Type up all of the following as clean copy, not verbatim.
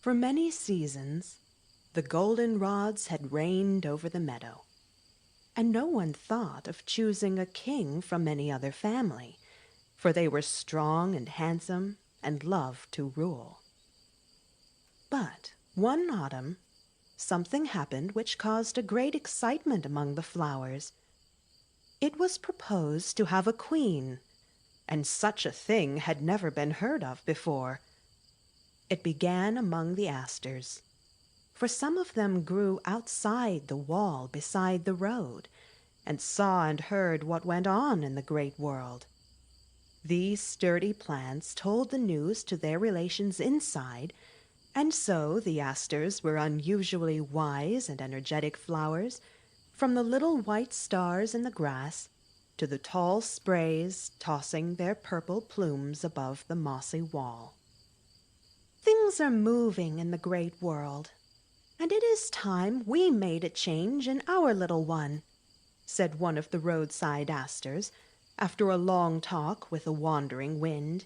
For many seasons, the goldenrods had reigned over the meadow, and no one thought of choosing a king from any other family, for they were strong and handsome and loved to rule. But one autumn, something happened which caused a great excitement among the flowers. It was proposed to have a queen, and such a thing had never been heard of before. It began among the asters, for some of them grew outside the wall beside the road, and saw and heard what went on in the great world. These sturdy plants told the news to their relations inside, and so the asters were unusually wise and energetic flowers, from the little white stars in the grass to the tall sprays tossing their purple plumes above the mossy wall. Things are moving in the great world, and it is time we made a change in our little one, said one of the roadside asters, after a long talk with a wandering wind.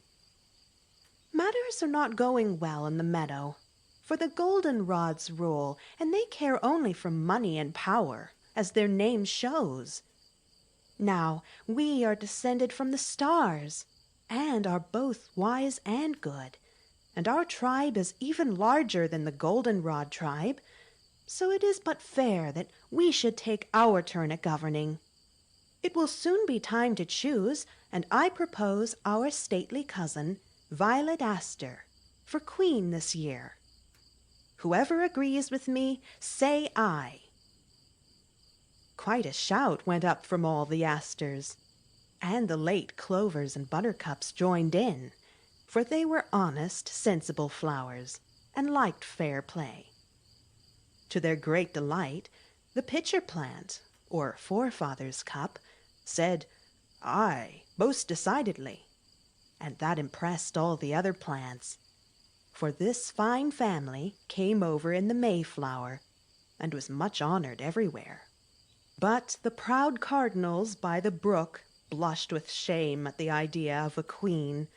Matters are not going well in the meadow, for the goldenrods rule, and they care only for money and power, as their name shows. Now we are descended from the stars, and are both wise and good, and our tribe is even larger than the goldenrod tribe, so it is but fair that we should take our turn at governing. It will soon be time to choose, and I propose our stately cousin, Violet Aster, for queen this year. Whoever agrees with me, say aye." Quite a shout went up from all the asters, and the late clovers and buttercups joined in, for they were honest, sensible flowers, and liked fair play. To their great delight, the pitcher plant, or forefather's cup, said, "Aye, most decidedly," and that impressed all the other plants, for this fine family came over in the Mayflower, and was much honored everywhere. But the proud cardinals by the brook blushed with shame at the idea of a queen.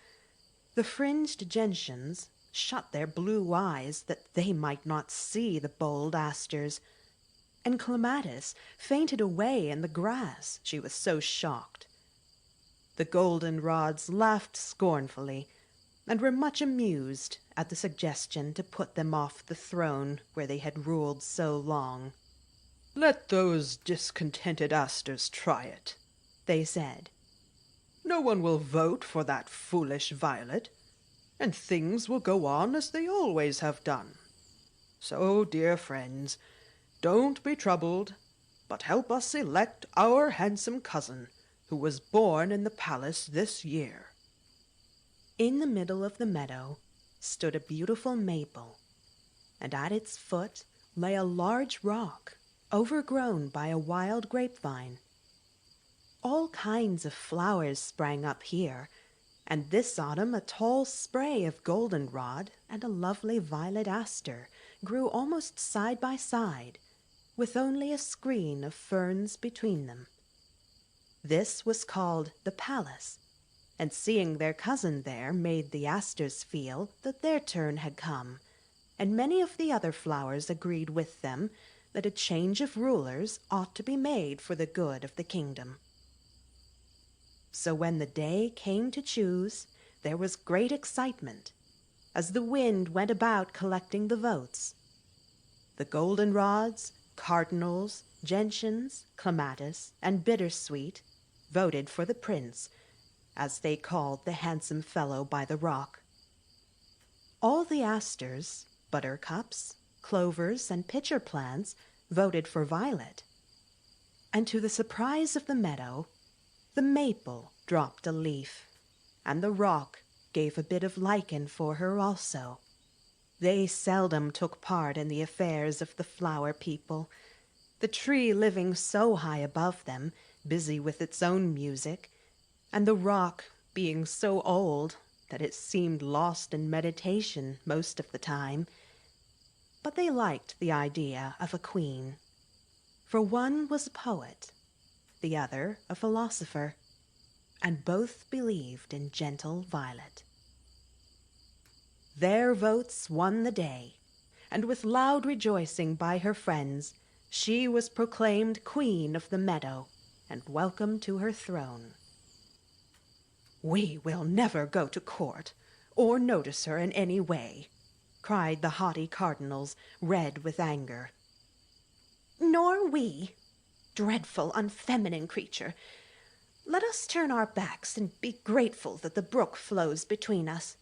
The fringed gentians shut their blue eyes that they might not see the bold asters, and Clematis fainted away in the grass, she was so shocked. The goldenrods laughed scornfully, and were much amused at the suggestion to put them off the throne where they had ruled so long. "Let those discontented asters try it," they said. "No one will vote for that foolish Violet, and things will go on as they always have done. So, dear friends, don't be troubled, but help us elect our handsome cousin, who was born in the palace this year." In the middle of the meadow stood a beautiful maple, and at its foot lay a large rock, overgrown by a wild grapevine. All kinds of flowers sprang up here, and this autumn a tall spray of goldenrod and a lovely violet aster grew almost side by side, with only a screen of ferns between them. This was called the palace, and seeing their cousin there made the asters feel that their turn had come, and many of the other flowers agreed with them that a change of rulers ought to be made for the good of the kingdom. So when the day came to choose, there was great excitement, as the wind went about collecting the votes. The goldenrods, cardinals, gentians, clematis, and bittersweet voted for the prince, as they called the handsome fellow by the rock. All the asters, buttercups, clovers, and pitcher plants voted for Violet, and to the surprise of the meadow, the maple dropped a leaf, and the rock gave a bit of lichen for her also. They seldom took part in the affairs of the flower people, the tree living so high above them, busy with its own music, and the rock being so old that it seemed lost in meditation most of the time. But they liked the idea of a queen, for one was a poet, the other a philosopher, and both believed in gentle Violet. Their votes won the day, and with loud rejoicing by her friends, she was proclaimed Queen of the Meadow and welcomed to her throne. "We will never go to court, or notice her in any way," cried the haughty cardinals, red with anger. "Nor we, dreadful, unfeminine creature. Let us turn our backs and be grateful that the brook flows between us,"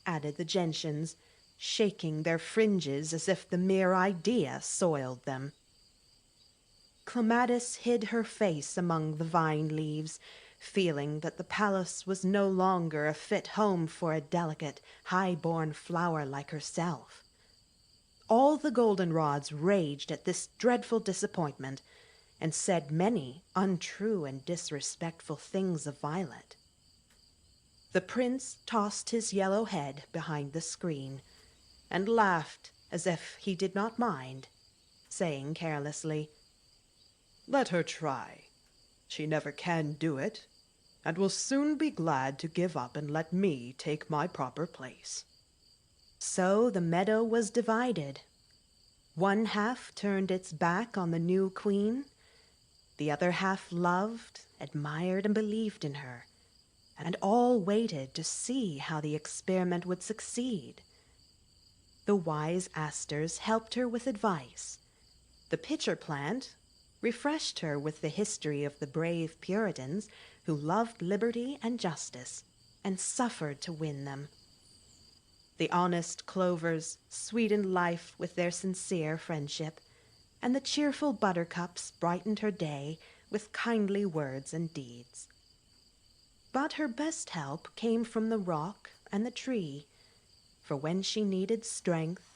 added the gentians, shaking their fringes as if the mere idea soiled them. Clematis hid her face among the vine leaves, feeling that the palace was no longer a fit home for a delicate, high-born flower like herself. All the goldenrods raged at this dreadful disappointment, and said many untrue and disrespectful things of Violet. The prince tossed his yellow head behind the screen, and laughed as if he did not mind, saying carelessly, "Let her try. She never can do it, and will soon be glad to give up and let me take my proper place." So the meadow was divided. One half turned its back on the new queen. The other half loved, admired, and believed in her, and all waited to see how the experiment would succeed. The wise asters helped her with advice. The pitcher plant refreshed her with the history of the brave Puritans who loved liberty and justice and suffered to win them. The honest clovers sweetened life with their sincere friendship, and the cheerful buttercups brightened her day with kindly words and deeds. But her best help came from the rock and the tree, for when she needed strength,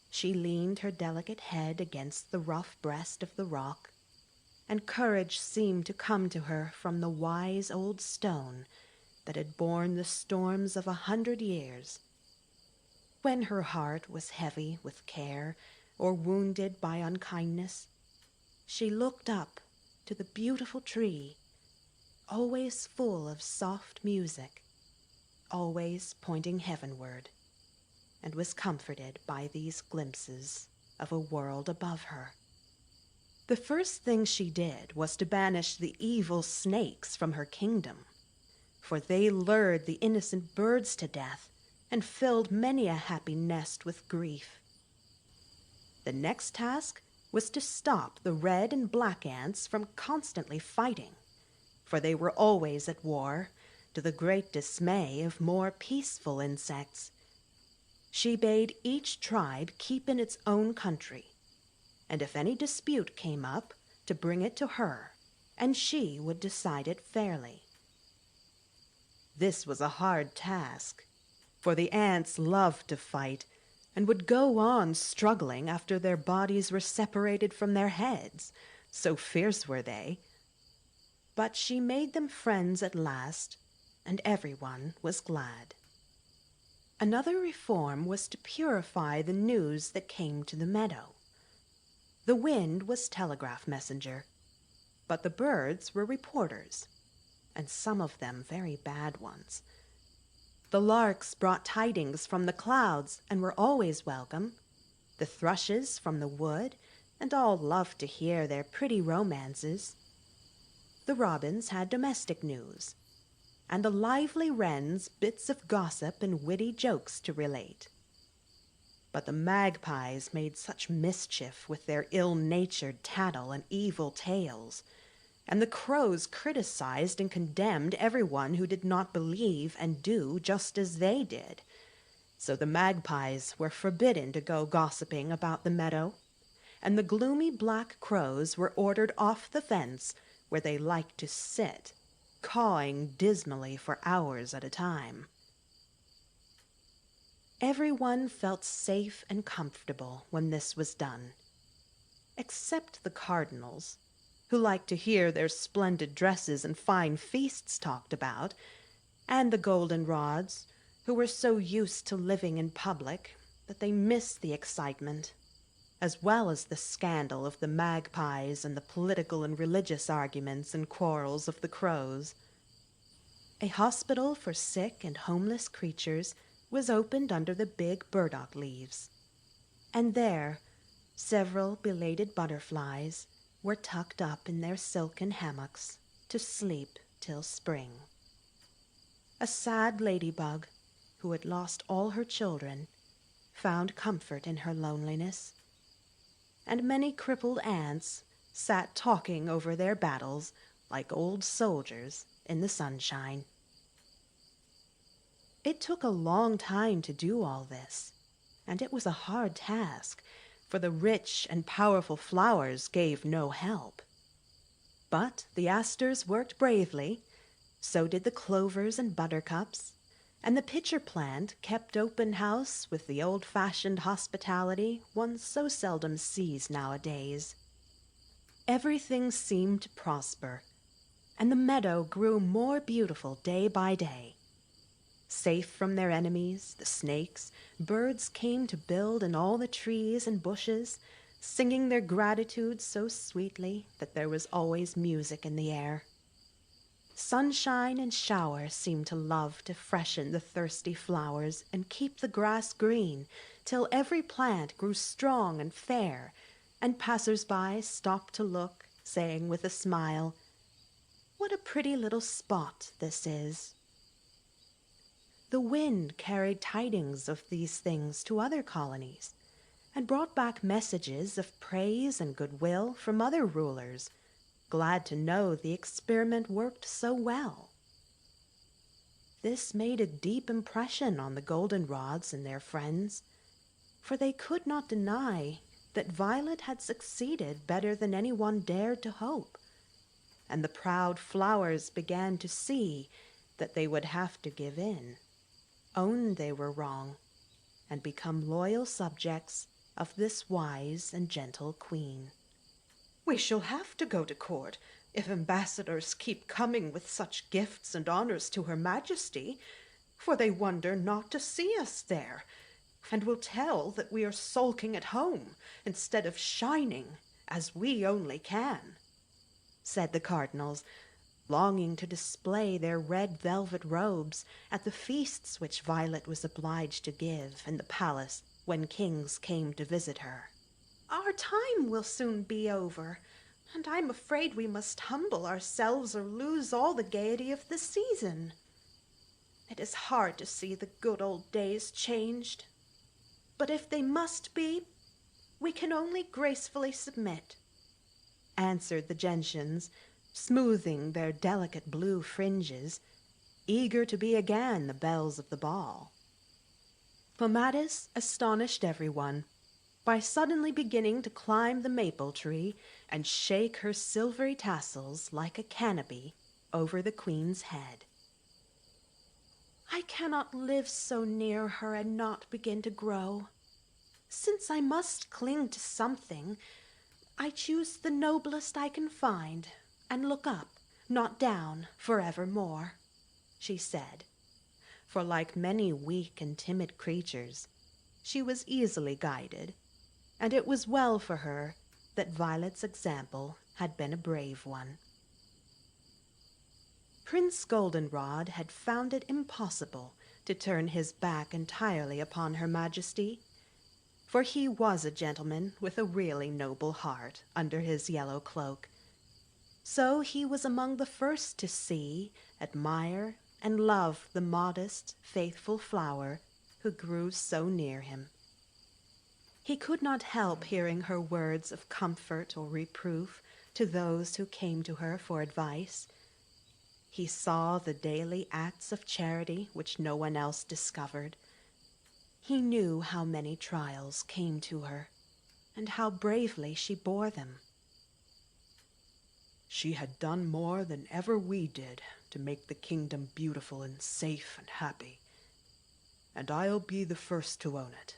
she leaned her delicate head against the rough breast of the rock, and courage seemed to come to her from the wise old stone that had borne the storms of 100 years. When her heart was heavy with care or wounded by unkindness, she looked up to the beautiful tree, always full of soft music, always pointing heavenward, and was comforted by these glimpses of a world above her. The first thing she did was to banish the evil snakes from her kingdom, for they lured the innocent birds to death and filled many a happy nest with grief. The next task was to stop the red and black ants from constantly fighting, for they were always at war, to the great dismay of more peaceful insects. She bade each tribe keep in its own country, and if any dispute came up, to bring it to her, and she would decide it fairly. This was a hard task, for the ants loved to fight, and would go on struggling after their bodies were separated from their heads, so fierce were they. But she made them friends at last, and everyone was glad. Another reform was to purify the news that came to the meadow. The wind was telegraph messenger, but the birds were reporters, and some of them very bad ones. The larks brought tidings from the clouds and were always welcome, the thrushes from the wood, and all loved to hear their pretty romances. The robins had domestic news, and the lively wrens bits of gossip and witty jokes to relate. But the magpies made such mischief with their ill-natured tattle and evil tales, and the crows criticized and condemned everyone who did not believe and do just as they did. So the magpies were forbidden to go gossiping about the meadow, and the gloomy black crows were ordered off the fence where they liked to sit, cawing dismally for hours at a time. Everyone felt safe and comfortable when this was done, except the cardinals, who liked to hear their splendid dresses and fine feasts talked about, and the goldenrods, who were so used to living in public that they missed the excitement, as well as the scandal of the magpies and the political and religious arguments and quarrels of the crows. A hospital for sick and homeless creatures was opened under the big burdock leaves, and there several belated butterflies were tucked up in their silken hammocks to sleep till spring. A sad ladybug, who had lost all her children, found comfort in her loneliness, and many crippled ants sat talking over their battles like old soldiers in the sunshine. It took a long time to do all this, and it was a hard task, for the rich and powerful flowers gave no help. But the asters worked bravely, so did the clovers and buttercups, and the pitcher plant kept open house with the old-fashioned hospitality one so seldom sees nowadays. Everything seemed to prosper, and the meadow grew more beautiful day by day. Safe from their enemies, the snakes, birds came to build in all the trees and bushes, singing their gratitude so sweetly that there was always music in the air. Sunshine and shower seemed to love to freshen the thirsty flowers and keep the grass green, till every plant grew strong and fair, and passers-by stopped to look, saying with a smile, "What a pretty little spot this is." The wind carried tidings of these things to other colonies, and brought back messages of praise and goodwill from other rulers, glad to know the experiment worked so well. This made a deep impression on the goldenrods and their friends, for they could not deny that Violet had succeeded better than anyone dared to hope, and the proud flowers began to see that they would have to give in, own they were wrong, and become loyal subjects of this wise and gentle queen. We shall have to go to court if ambassadors keep coming with such gifts and honors to Her Majesty, for they wonder not to see us there, and will tell that we are sulking at home instead of shining as we only can," said the cardinals, longing to display their red velvet robes at the feasts which Violet was obliged to give in the palace when kings came to visit her. "Our time will soon be over, and I'm afraid we must humble ourselves or lose all the gaiety of the season. It is hard to see the good old days changed, but if they must be, we can only gracefully submit," answered the gentians, smoothing their delicate blue fringes, eager to be again the belles of the ball. Clematis astonished everyone by suddenly beginning to climb the maple tree and shake her silvery tassels like a canopy over the queen's head. "I cannot live so near her and not begin to grow. Since I must cling to something, I choose the noblest I can find, and look up, not down, forevermore," she said, for like many weak and timid creatures, she was easily guided, and it was well for her that Violet's example had been a brave one. Prince Goldenrod had found it impossible to turn his back entirely upon Her Majesty, for he was a gentleman with a really noble heart under his yellow cloak. So he was among the first to see, admire, and love the modest, faithful flower who grew so near him. He could not help hearing her words of comfort or reproof to those who came to her for advice. He saw the daily acts of charity which no one else discovered. He knew how many trials came to her, and how bravely she bore them. She had done more than ever we did to make the kingdom beautiful and safe and happy, and I'll be the first to own it,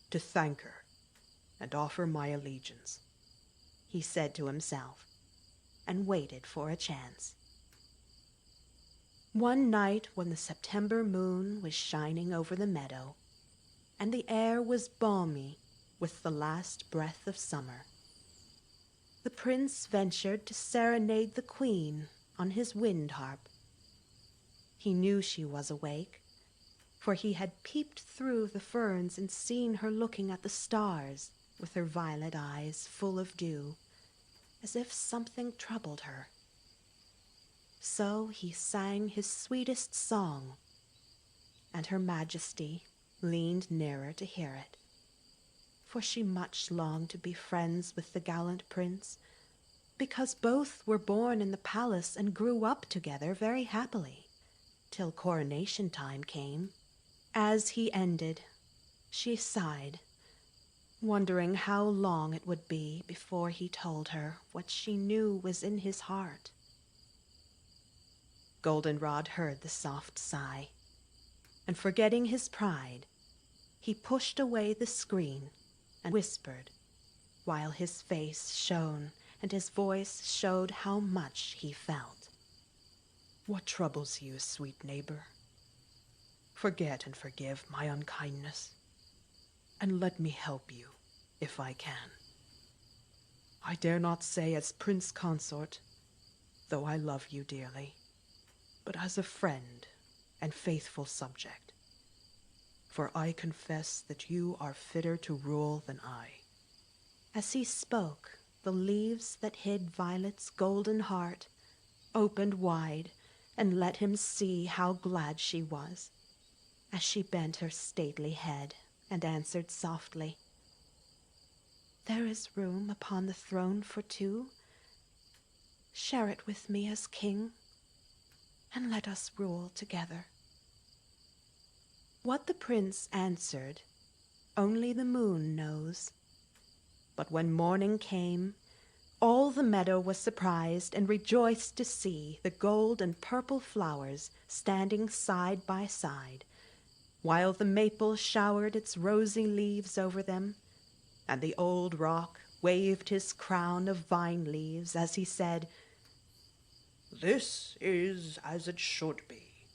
to thank her and offer my allegiance," he said to himself, and waited for a chance. One night when the September moon was shining over the meadow, and the air was balmy with the last breath of summer, the prince ventured to serenade the queen on his wind harp. He knew she was awake, for he had peeped through the ferns and seen her looking at the stars with her violet eyes full of dew, as if something troubled her. So he sang his sweetest song, and her Majesty leaned nearer to hear it, for she much longed to be friends with the gallant prince, because both were born in the palace and grew up together very happily, till coronation time came. As he ended, she sighed, wondering how long it would be before he told her what she knew was in his heart. Goldenrod heard the soft sigh, and forgetting his pride, he pushed away the screen and whispered, while his face shone and his voice showed how much he felt. "What troubles you, sweet neighbor? Forget and forgive my unkindness, and let me help you, if I can. I dare not say as prince consort, though I love you dearly, but as a friend and faithful subject. For I confess that you are fitter to rule than I." As he spoke, the leaves that hid Violet's golden heart opened wide and let him see how glad she was, as she bent her stately head and answered softly, "There is room upon the throne for two. Share it with me as king, and let us rule together." What the prince answered, only the moon knows. But when morning came, all the meadow was surprised and rejoiced to see the gold and purple flowers standing side by side, while the maple showered its rosy leaves over them, and the old rock waved his crown of vine leaves as he said, "This is as it should be,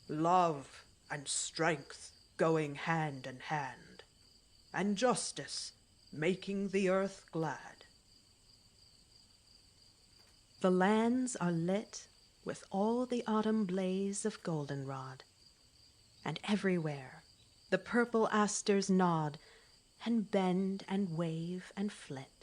love and strength going hand in hand, and justice making the earth glad." The lands are lit with all the autumn blaze of goldenrod, and everywhere the purple asters nod and bend and wave and flit.